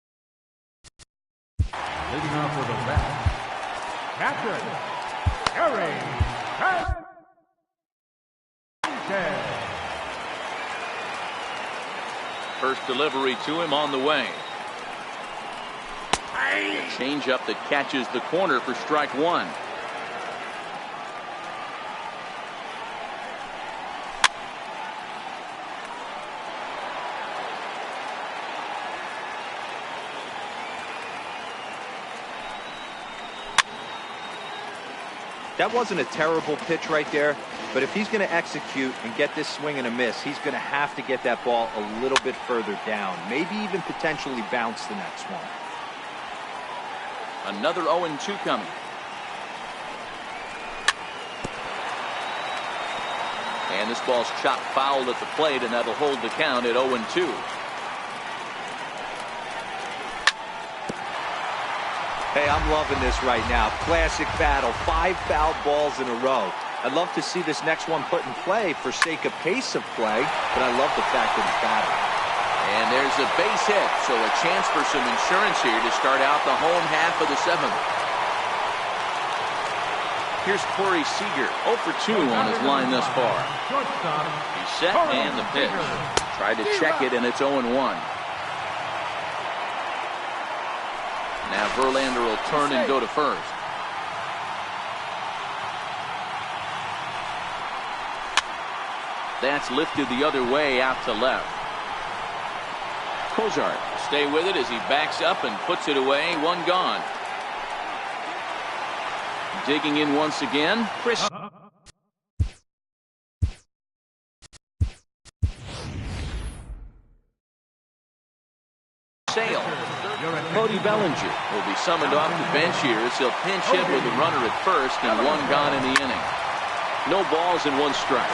Leading off with a bat, Patrick Harry. First delivery to him on the way. Change up that catches the corner for strike one. That wasn't a terrible pitch right there, but if he's going to execute and get this swing and a miss, he's going to have to get that ball a little bit further down, maybe even potentially bounce the next one. Another 0-2 coming. And this ball's chopped foul at the plate, and that'll hold the count at 0-2. Hey, I'm loving this right now. Classic battle. 5 foul balls in a row. I'd love to see this next one put in play for sake of pace of play, but I love the fact that it's batted. And there's a base hit, so a chance for some insurance here to start out the home half of the seventh. Here's Corey Seager, 0 for 2 on his line thus far. He's set and the pitch. Tried to check it, and it's 0-1. Now Verlander will turn and go to first. That's lifted the other way out to left. Cozart will stay with it as he backs up and puts it away. One gone. Digging in once again, Chris. Sale. Cody Bellinger will be summoned off the bench here as he'll pinch hit with a runner at first and one gone in the inning. No balls and one strike.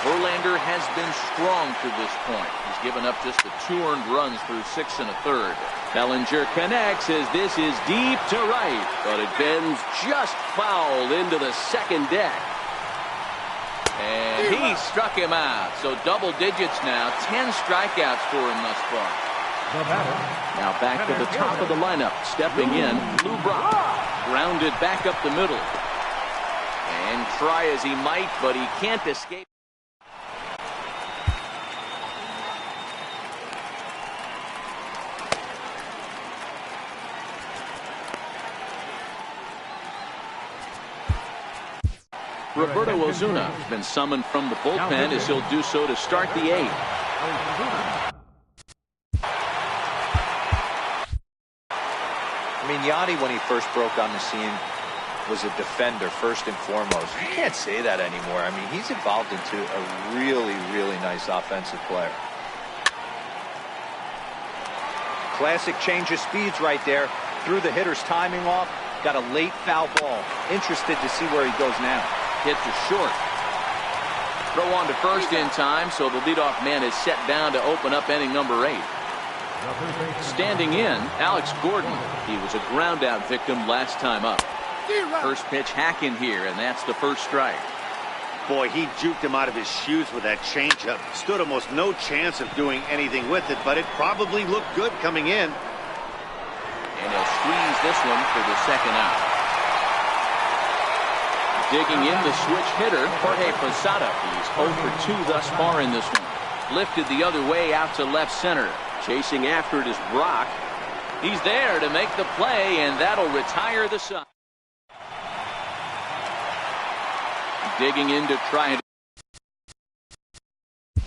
Verlander has been strong to this point. He's given up just the 2 earned runs through 6 1/3. Bellinger connects as this is deep to right, but it bends just foul into the second deck. And he struck him out. So double digits now, 10 strikeouts for him thus far. Now back to the top of the lineup, stepping in, Lou Brock. Grounded back up the middle. And try as he might, but he can't escape. Roberto Ozuna has been summoned from the bullpen as he'll do so to start the 8th. I mean, Yachty, when he first broke on the scene, was a defender first and foremost. You can't say that anymore. I mean, he's evolved into a really, really nice offensive player. Classic change of speeds right there. Threw the hitter's timing off. Got a late foul ball. Interested to see where he goes now. Hit to short. Throw on to first in time, so the leadoff man is set down to open up inning number 8. Standing in, Alex Gordon. He was a ground out victim last time up. First pitch hack in here, and that's the first strike. Boy, he juked him out of his shoes with that changeup. Stood almost no chance of doing anything with it, but it probably looked good coming in. And he'll squeeze this one for the second out. Digging in the switch hitter, Jorge Posada. He's 0 for 2 thus far in this one. Lifted the other way out to left center. Chasing after it is Brock. He's there to make the play, and that'll retire the side. Digging in to try it.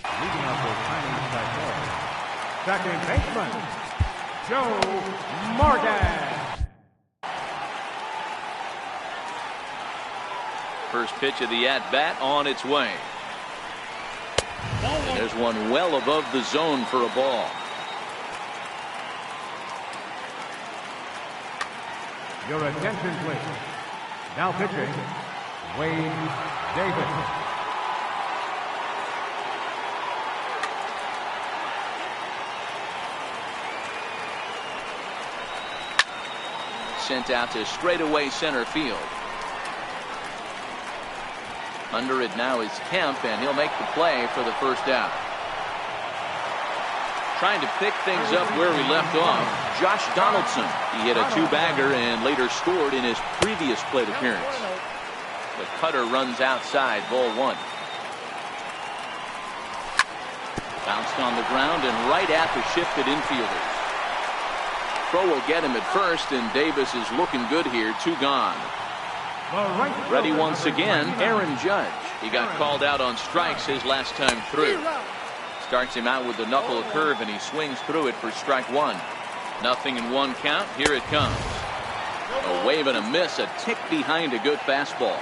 Leading off the Chinese backyard. Second baseman, Joe Morgan. First pitch of the at-bat on its way. And there's one well above the zone for a ball. Your attention, please. Now pitching, Wade Davis. Sent out to straightaway center field. Under it now is Kemp, and he'll make the play for the first out. Trying to pick things up where we left off, Josh Donaldson. He hit a 2-bagger and later scored in his previous plate appearance. The cutter runs outside, ball 1. Bounced on the ground and right at the shifted infielders. Throw will get him at first, and Davis is looking good here. 2 gone. Ready once again, Aaron Judge. He got called out on strikes his last time through. Starts him out with the knuckle curve, and he swings through it for strike 1. Nothing in 1 count. Here it comes. A wave and a miss, a tick behind a good fastball.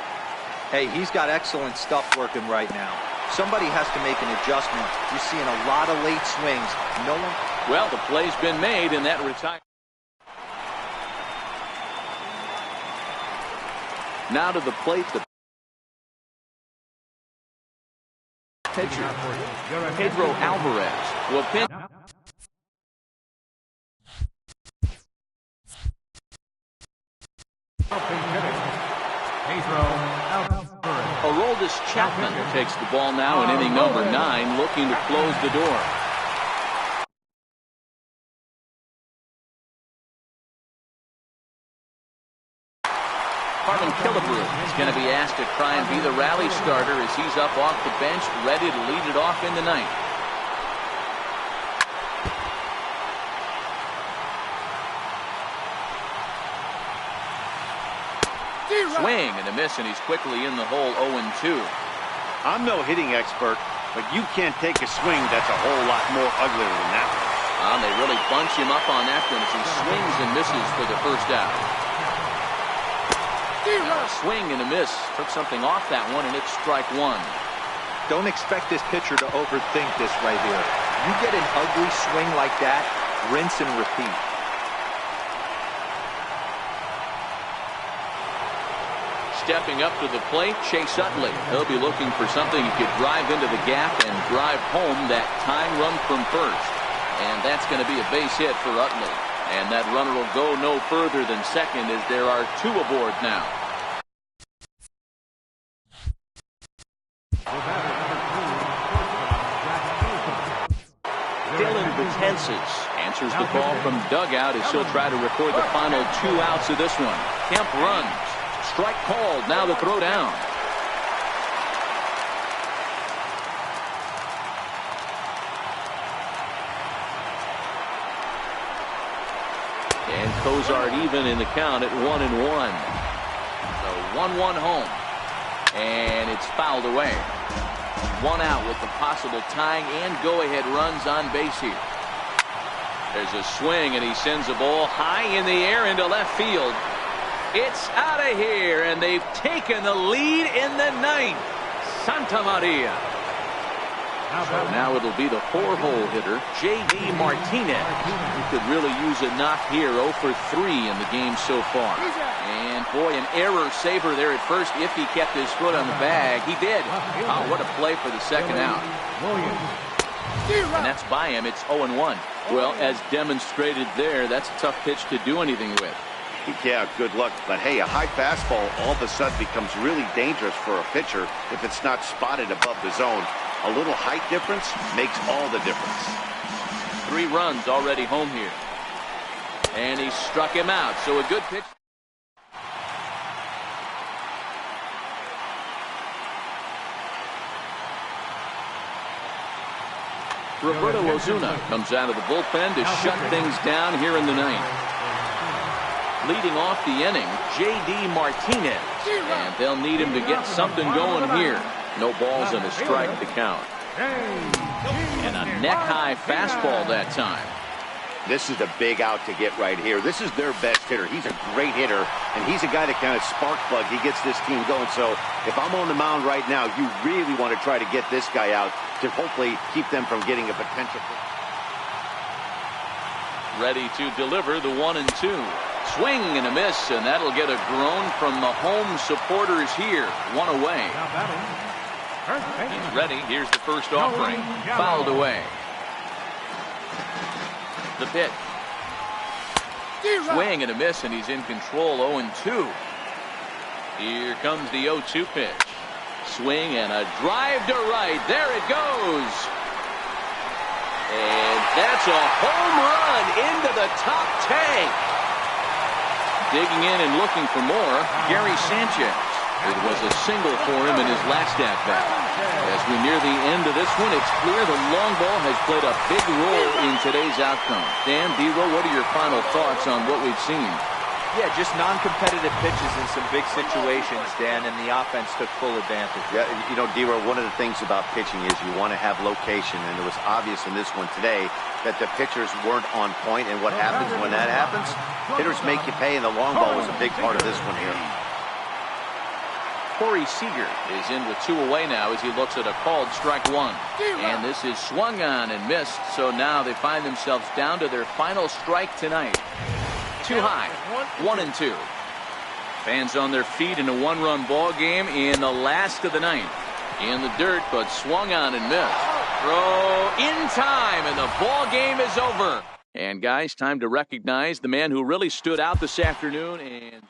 Hey, he's got excellent stuff working right now. Somebody has to make an adjustment. You're seeing a lot of late swings. No one. Well, the play's been made, and that retires. Now to the plate, the pitcher, Pedro Alvarez, will pitch. Pedro Alvarez. Aroldis Chapman takes the ball now in inning number 9, looking to close the door. Harlan Killebrew is going to be asked to try and be the rally starter as he's up off the bench, ready to lead it off in the ninth. Swing and a miss, and he's quickly in the hole 0-2. I'm no hitting expert, but you can't take a swing that's a whole lot more uglier than that one. They really bunch him up on that one as he swings and misses for the first out. Swing and a miss. Took something off that one, and it's strike one. Don't expect this pitcher to overthink this right here. You get an ugly swing like that, rinse and repeat. Stepping up to the plate, Chase Utley. He'll be looking for something he could drive into the gap and drive home that tying run from first. And that's going to be a base hit for Utley. And that runner will go no further than second as there are 2 aboard now. Dylan Betances answers the call from dugout as he'll try to record the final 2 outs of this one. Kemp runs. Strike called. Now the throw down. And Cozart even in the count at 1-1. So 1-1 home. And it's fouled away. 1 out with the possible tying and go-ahead runs on base here. There's a swing, and he sends the ball high in the air into left field. It's out of here, and they've taken the lead in the ninth. Santa Maria. So now it'll be the 4-hole hitter, J.D. Martinez. He could really use a knock here, 0 for 3 in the game so far. And boy, an error saver there at first if he kept his foot on the bag. He did. Oh, what a play for the second out. And that's by him. It's 0-1. Well, as demonstrated there, that's a tough pitch to do anything with. Yeah, good luck. But hey, a high fastball all of a sudden becomes really dangerous for a pitcher if it's not spotted above the zone. A little height difference makes all the difference. 3 runs already home here. And he struck him out. So a good pitch. Roberto Ozuna comes out of the bullpen to shut things down here in the ninth. Leading off the inning, J.D. Martinez. And they'll need him to get something going here. No balls and a strike to count. And a neck-high fastball that time. This is a big out to get right here. This is their best hitter. He's a great hitter, and he's a guy that kind of spark plug. He gets this team going. So if I'm on the mound right now, you really want to try to get this guy out to hopefully keep them from getting a potential. Ready to deliver the 1-2. Swing and a miss, and that'll get a groan from the home supporters here. 1 away. He's ready. Here's the first offering. Fouled away. The pitch. Swing and a miss, and he's in control. 0-2. Here comes the 0-2 pitch. Swing and a drive to right. There it goes. And that's a home run into the top tank. Digging in and looking for more, Gary Sanchez. It was a single for him in his last at-bat. As we near the end of this one, it's clear the long ball has played a big role in today's outcome. Dan, D-Row, what are your final thoughts on what we've seen? Yeah, just non-competitive pitches in some big situations, Dan, and the offense took full advantage. Yeah, you know, D-Row, one of the things about pitching is you want to have location, and it was obvious in this one today that the pitchers weren't on point, and what happens when that happens? Hitters make you pay, and the long ball was a big part of this one here. Corey Seager is in with 2 away now as he looks at a called strike 1. And this is swung on and missed, so now they find themselves down to their final strike tonight. Too high. 1-2. Fans on their feet in a 1-run ball game in the last of the ninth. In the dirt, but swung on and missed. Throw in time, and the ball game is over. And guys, time to recognize the man who really stood out this afternoon and